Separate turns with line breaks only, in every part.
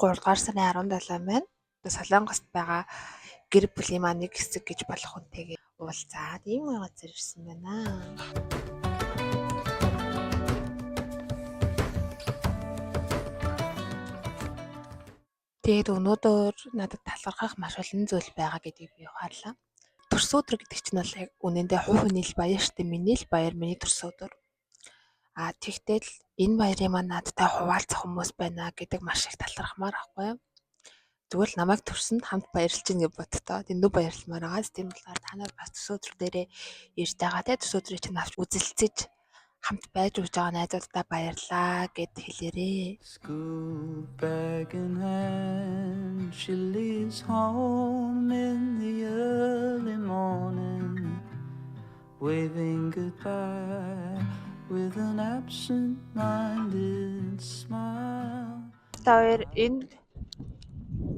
3 дугаар сарын 17 байна. Солонгост байгаа гэр бүлийн маань нэг хэсэг гэж болох хүнтэйгээ уулзаад ийм газар ирсэн байна. Тэгээд өнөөдөр надад талархах маш олон зүйл байгаа гэдгийг би ухаарлаа. Төрсөн өдөр гэдэг чинь бол яг үнэндээ хувь хүний л баяр штэ, миний л баяр, миний төрсөн өдөр. Тэгтэл энэ баярын маань надтай хуваалцах хүмүүс байна гэдэг маш их талархмаар байхгүй юу? Тэгвэл намайг төрсөнд хамт баярлж ийн гэж бодтоо. Дэндүү баярлмаар байгаа. Тийм болохоор та нар бас төсөө өдөр дээрээ ирж байгаа те төсөө өдрийг чинь авч үзэлцэж хамт байж өгч байгаа найзуудаа баярлаа гэд хэлээрээ.
School bag in hand, she leaves home in the early morning, waving goodbye with an absent-minded smile.
Таар энэ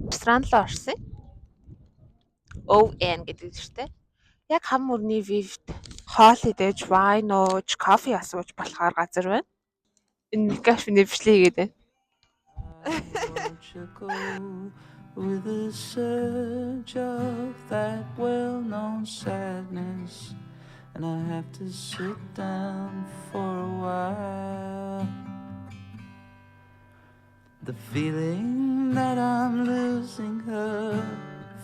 ресторан руу орсон. ON гэдэг шүү дээ. Яг хам мөрний вивд хоол идэж, вайн ууж, кофе асууж болохоор газар байна. Энэ кафе нэвшлээ гэдэг.
With a surge of that well-known sadness, and I have to sit down for a while. The feeling that I'm losing her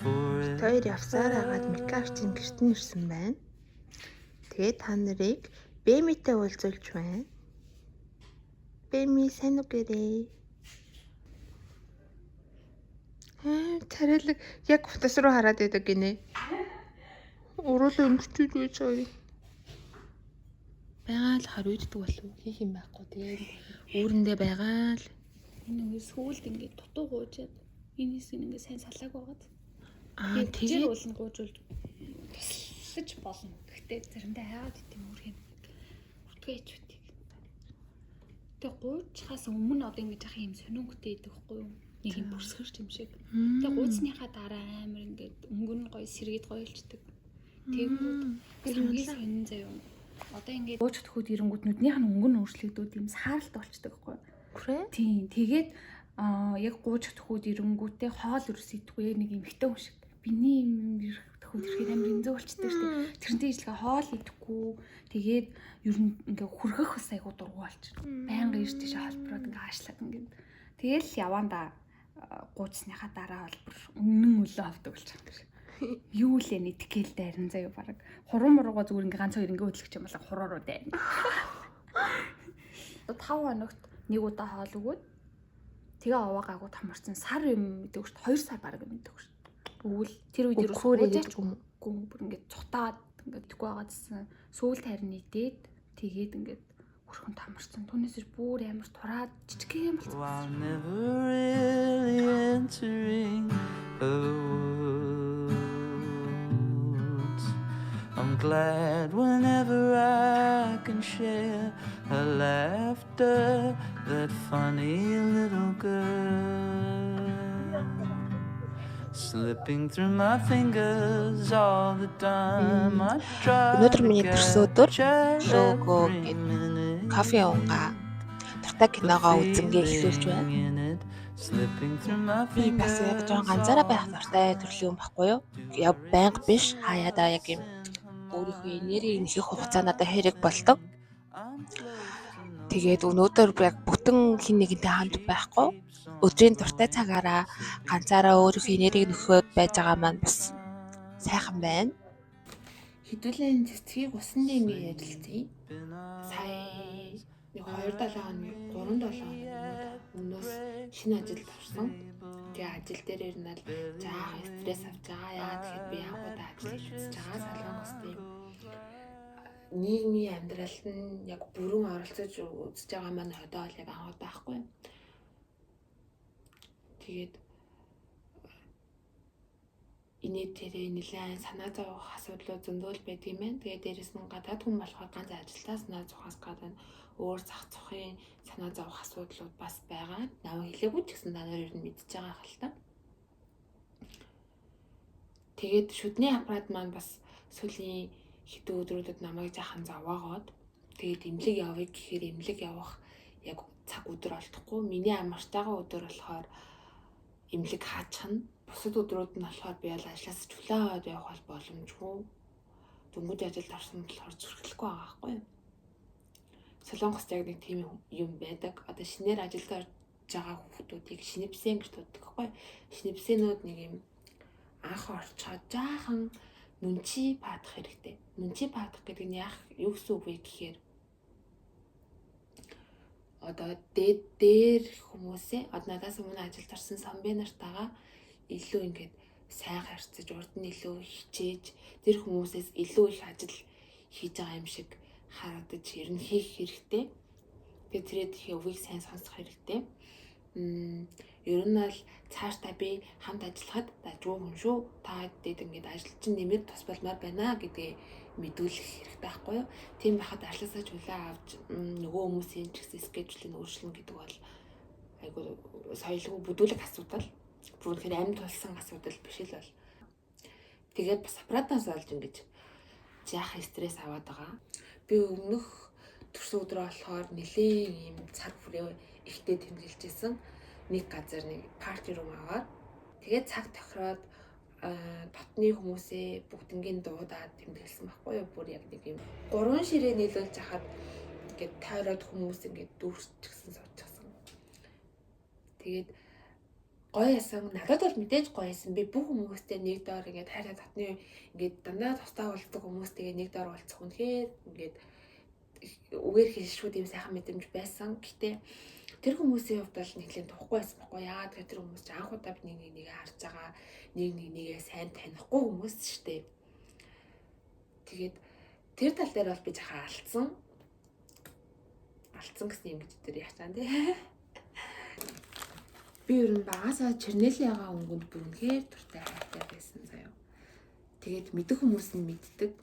forever.
Тэр явсаар агаад Микарчийн гэрт нь ирсэн байна. Тэгээд та нарыг Бэмитэй уулзуулж байна. Бэми сайн уу гэрээ? Тарэлэг яг утас руу хараад байдаг гинэ. Уруулаа өмчтүүд байж байгаа юм. Байгаа л хариуддаг болов хийх юм байхгүй. Тэгээд үүрэндээ байгаа л
энэ сүүлд ингээд дутуу гуйжаад энэс ингээд сайн салааг байгаад.
Тэгээд
уулын гуйжуулж туслаж болно. Гэхдээ заримдаа хайгаад идэм үргэн. Үртгэж үтийг. Тэг гуйчхаас өмнө одоо ингэж ах юм сонинготой идэх байхгүй юу? Нэг юм бүрсгэрч юм шиг. Тэг гуйцныхаа дараа амар ингээд өнгөн гоё сэргээд гойлчдаг. Тэгмүүд хамгийн сонин заяа. Одоо ингээд гуйч төхөд ирэнгүүт нүднийх нь өнгөн өөрчлөгдөд юм сааралт болчдөг байхгүй юу? Тийм. Тэгээд яг гууж төхүүд ирэнгүүтээ хоол өрс идэхгүй нэг юм хитэн хүн шиг. Биний юм төхүүд ирэхэд амар энзүү болчтой шүү дээ. Тэрнтэй ижлэгээ хоол идэхгүй. Тэгээд ер нь ингээ хүрхэх бас айгуу дургу болчихно. Байнга ирж тийш холбороод ингээ аашлаад ингээ. Тэгэл яванда гуйцсныхаа дараа бол бүр өмнөн өлөө авдаг болчих юм шиг. Юу л энэ итгэл дайрн заяа баг. Хуран мурууга зүгээр ингээ ганц хоёр ингээ хөдлөх юм бол хуруу руу дайрна. 5 хоногт нэг удаа хоол өгөөд тэгээ аваагаагүй тамарсан сар юм гэдэг шүү дээ. 2 сар баг юм гэдэг шүү дээ. Өгвөл тэр үед ерөөсөө бүр ингээд цутаад ингээд тэггүй байгаадсэн. Сүүл тарин идээд тэгээд ингээд хүрхэн тамарсан. Түүнээс бүр амар тураад жижиг юм болсон.
While never really entering the woods, I'm glad whenever I can share her laughter, that funny little girl slipping through my fingers all the time. I try
өнөөдөр
to
миний төрсөн өдөр лого
every
гэдэг
minute
кофе унгаа дуртай киногоо үзэнгээ эхлүүлж байна.
slipping through my
Би бас яг жоон ганцаараа байх дуртай төрлийн юм баггүй юу? Яг байнга биш. Хаяада яг юм өөрийнхөө энергийг нөхөх хугацаа надад хэрэг болдог. Тэгээд өнөөдөр яг бүтэн хин нэгэнтэй хамт байхгүй. Өдрийн дуртай цагаараа ганцаараа өөрийнхөө энергийг нөхөд байж байгаа маань бас сайхан байна. Хэдүүлээ энэ цэцгийг усан дэмий ярилцъя. Сая 2-7 хоног, 3-7 хоног өмнөөс шинэ ажилд орсон. Тэгээ ажил дээр ирнэл заах стресс авч байгаа. Яагаад гэхэд би анхудаа ажил хийж байгаа Солонгост юм. Нийгмийн амьдралд нь яг бүрэн оролцож үзэж байгаа маань одоо л яг анхудаа байхгүй. Тэгээд инээд тэрэ нэлээд санаа зовох асуудлууд зөндөл байдаг юм байна. Тэгээд дээрэс нь гадаад хүн болохоор ганц ажилдаа санаа зовхоос гадна өөр зах зохын санаа зовох асуудлууд бас байгаа. Намайг хэлээгүй ч гэсэн та нар ер нь мэдчихэж байгаа хэл та. Тэгээд шүдний аппарат маань бас сүүлийн хэдэн өдрүүдэд намайг жаахан зовоогоод тэгээд эмнэлэг явъя гэхээр эмнэлэг явах яг цаг өдөр олдохгүй. Миний амарч байгаа өдөр болохоор эмнэлэг хаачих нь бусад өдрүүд нь болохоор би бол ажлаас чөлөө аваад явах боломжгүй. Дөнгөж ажилд орсон болохоор зүрхлэхгүй байгаа байхгүй юу? Солонгост яг нэг тийм юм байдаг. Одоо шинээр ажилд орж байгаа хүмүүсийг шинэпсэн гэж дууддаг байхгүй юу? Шинэпсэнүүд нэг юм анх орчоод жаахан нүнчи паадах хэрэгтэй. Нүнчи паадах гэдэг нь юу гэсэн үг вэ гэхээр одоо дээр хүмүүсээ одоо надаас өмнө ажилд орсон самбай нартайгаа илүү ингээд сайн харьцаж урд нь илүү хичээж тэр хүмүүсээс илүү их ажил хийж байгаа юм шиг харагдаж ер нь хийх хэрэгтэй. Тэгээд тэрээд их өвийг сайн сонсох хэрэгтэй. Ер нь бол цаашдаа би хамт ажиллахад дажгүй хүн шүү. Та дэд ингээд ажил чинь нэмэр тус болмоор байна гэдгээ мэдүүлэх хэрэгтэй байхгүй юу? Тийм байхад ажлаасаа чөлөө авч нөгөө хүмүүсийн ч гэсэн скежюлийг өөрчлөн гэдэг бол айгу соёлгүй бүдүүлэг асуудал. Бүр үнэхээр амьд тулсан асуудал биш л бол. Тэгээд бас аппаратаас олж ингэж жаахан стресс аваад байгаа. Би өмнөх төрсөн өдрөө болохоор нэлээд ийм цаг хүрээ ихтэй тэмдэглэжсэн. Нэг газар нэг парти рум аваад тэгээд цаг тохироод дотны хүмүүсээ бүгднгийн дуудаад тэмдэглэсэн байхгүй юу? Бүр яг нэг юм 3 ширээ нийлүүлж хахад ингээд тойроод хүмүүс ингээд дүүрчихсэн суучихсан. Тэгээд гоё ясан. Надад бол мэдээж гоё ясан. Би бүх хүмүүстэй нэг доор ингээд хайраа дотны ингээд дандаа тустай болдог хүмүүстэйгээ нэг доор болцох үнэхээр ингээд үгээр хэлшгүй тийм сайхан мэдрэмж байсан. Гэтэ тэр хүмүүсийн хувьд бол нэглэн тухгүй байсан байхгүй яагаад гэвэл тэр хүмүүс ч анх удаа нэг харж байгаа нэгээ сайн танихгүй хүмүүс шүү дээ. Тэгээд тэр тал дээр бол би жахаа алдсан гэсэн юм гэж тэр яачаа тий. Би ер нь багасаа Чернелийн өнгөнд бүр үнэхээр дуртай хайртай байсан заяа. Тэгээд мэдэх хүмүүс нь мэддэг.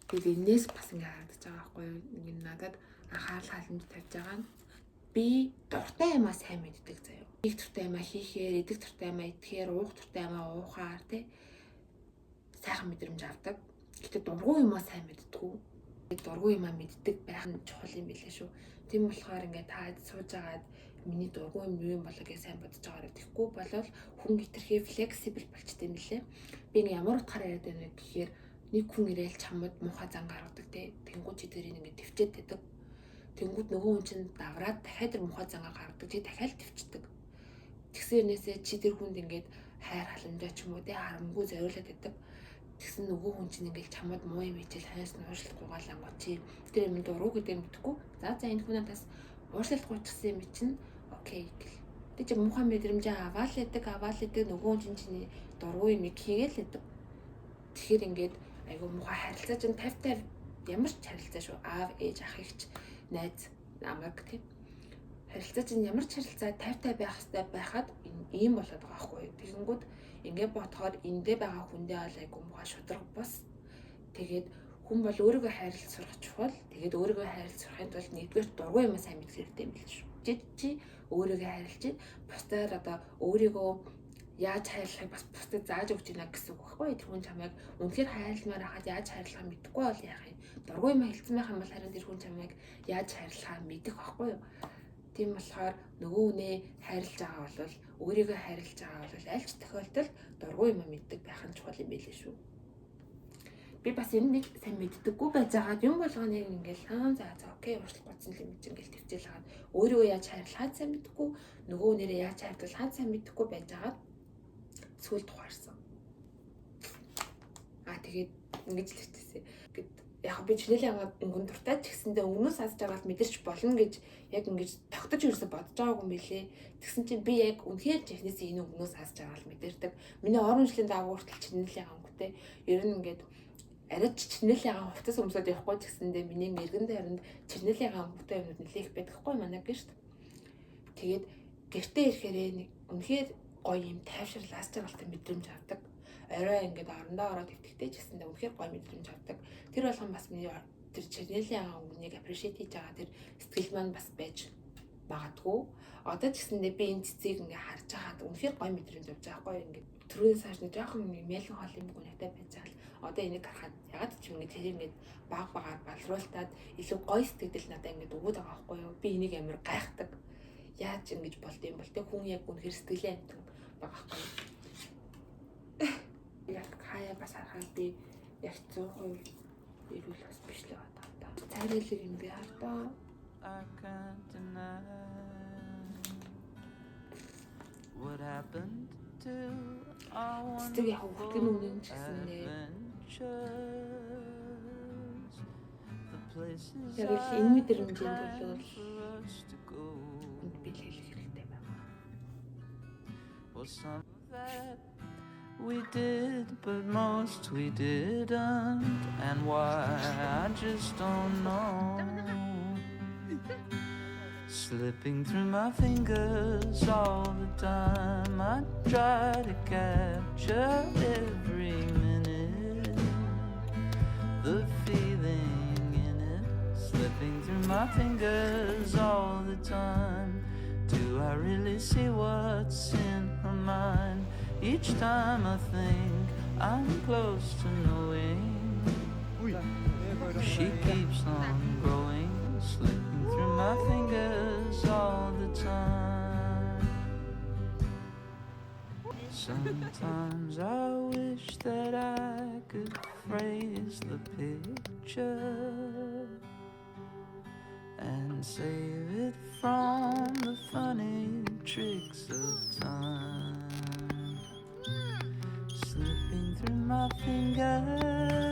Тэгээд энэс бас ингэ харагдаж байгаа байхгүй юу? Ингэ надад анхаарал халамж тавьж байгаа нь би дуртай юмаа сайн мэддэг заяа. Их дуртай юмаа хийхээр, идэх дуртай юмаа идэхээр, уух дуртай юмаа уухаар тий сайхан мэдрэмж авдаг. Гэтэ дургүй юмаа сайн мэддэггүй. Дургүй юмаа мэддэг байх нь чухал юм билээ шүү. Тийм болохоор ингээ та сууж агаад миний дургүй юм болоо гэж сайн бодож байгаараа тэгэхгүй болол хүн хитрхи флексибл болчтой юм лээ. Би ингээ ямар утгаараа яриад байна гэхээр нэг хүн ирээл чамд муухай зан гаргадаг те. Тэнгуү чи тэрийг ингээ төвчээд байдаг. Тэнгүүд нөгөө хүн чинь давраад дахиад тэр муухай зангаа гаргадаг. Чи дахиад төвчдөг. Тэгсэрнээсээ чи тэр хүнд ингээд хайр халамжаа ч юм уу те харамгүй зориулаад байдаг. Тэгсэн нөгөө хүн чинь ингээл чамд муу юм хичээл хайс нь уушлахгүй гаалангууд чи тэр юм дуруу гэдэг мэдхгүй. За энэ хүн надаас уушлахгүй чигсэн юм чинь окей гэл. Тэг чи муухай мэдрэмжээ аваал идэг нөгөө хүн чинь дургүй юм хийгээл идэг. Тэгэхээр ингээд айгу муухай харилцаа чинь 50-50 ямар ч харилцаа шүү. Аав, ээж, ах эгч, найз, амаг тийм. Харилцаа чинь ямар ч харилцаа 50-50 байх хэрэгтэй байхад ийм болоод байгаа байхгүй юу. Тэгэнгүүт ингээд бодохоор эндээ байгаа хүндээ бол айгу муухай шудраг бос. Тэгээд хүн бол өөрийгөө хайрлах сурах чухал. Тэгээд өөрийгөө хайрлах сурахын тулд нэгдүгээр дургүй юм сайн мэдэх хэрэгтэй юм биш үү. Чи өөрийгөө хайрлаж чинь бусдаар одоо өөрийгөө яаж хайрлахыг бас бусдад зааж өгч ийна гэсэн үг байхгүй юу. Тэр хүн чамайг үнэхээр хайрламаар хахад яаж хайрлахаа мэдэхгүй бол яах юм. Дургүй юм хэлсэн байх юм бол харин тэр хүн чамайг яаж хайрлахаа мэдэх байхгүй юу. Тийм болохоор нөгөө хүнээ хайрлаж байгаа бол өөрийгөө хайрлаж байгаа бол аль ч тохиолдолд дургүй юм мэддэг байх нь чухал юм байлээ шүү. Би бас энэ нэг сайн мэддэггүй байж байгаад юм болгоныг ингээл за окей уушлах бодсон юм чинь ингээл төвчээл хагаад өөрийгөө яаж хайрлахаа сайн мэддэггүй нөгөө нэрээ яаж хайрлахаа сайн мэддэггүй байж байгаад сүүл тухаарсан. Тэгээд ингэж л хэвчээсэ. Яг би Чернелийн өнгөн дуртай ч гэсэндээ өнгнөөс асж байгаа л мэдэрч болно гэж яг ингэж тогтож юусаа бодож байгаагүй юм билээ. Тэгсэн чинь би яг үнэхээр технээс энэ өнгнөөс асж байгаа л мэдэрдэг. Миний орон жилийн дагуу хүртэл Чернелийн өнгөтэй ер нь ингээд арайч Чернелийн хувцас өмсөд явахгүй ч гэсэндээ миний мэрэгэн дайранд Чернелийн өнгөтэй юмуд нэлээх байдаггүй манай гэрт. Тэгээд гэртээ ирэхээр нэг үнэхээр гоё юм тайвшрал асж байгаа л мэдрэмж авдаг. Арай ингээд орондоо ороод өвтгтэй ч гэсэндээ үнэхээр гоё мэдрэмж авдаг. Тэр болгон бас миний тэр Чернелийн өнгөнийг appreciate хийж байгаа тэр сэтгэл маань бас байж магадгүй. Одоо ч гэсэндээ би энэ цэцгийг ингээд харж байгаад үнэхээр гоё мэдрэмж авч байгаа гоё ингээд түрүүнээс хойш нэг жоохон мэлэн хол юм гүнэтэй байж байгаа л одоо энийг харахад ягаад ч юм ингээд тэр ингээд багаар балруултаад илүү гоё сэтгэл надад ингээд өгөөд байгаа байхгүй юу. Би энийг амар гайхдаг. Яаж ингэж болд юм бол тэг хүн яг үнэхээр сэтгэлээ амтан байгаа байхгүй. Яг хаяа бас харахад би яг 100% ирүүл бас биш л байгаа даа. Царайлаг юм би хардаа.
I can't deny what happened to our
Тэг яг хөтгөн үнэн ч гэсэн нэ.
adventures. The places
Яг л энэ мэдрэмжийн төлөө би л хэлэх хэрэгтэй байна.
Well, some of that we did, but most we didn't. And why, I just don't know. Slipping through my fingers all the time. I try to capture every minute, the feeling in it. Slipping through my fingers all the time. Do I really see what's in her mind? Each time I think I'm close to knowing, she keeps on growing, slipping through my fingers all the time. Sometimes I wish that I could phrase the picture and save it from the funny tricks of time, slipping through my fingers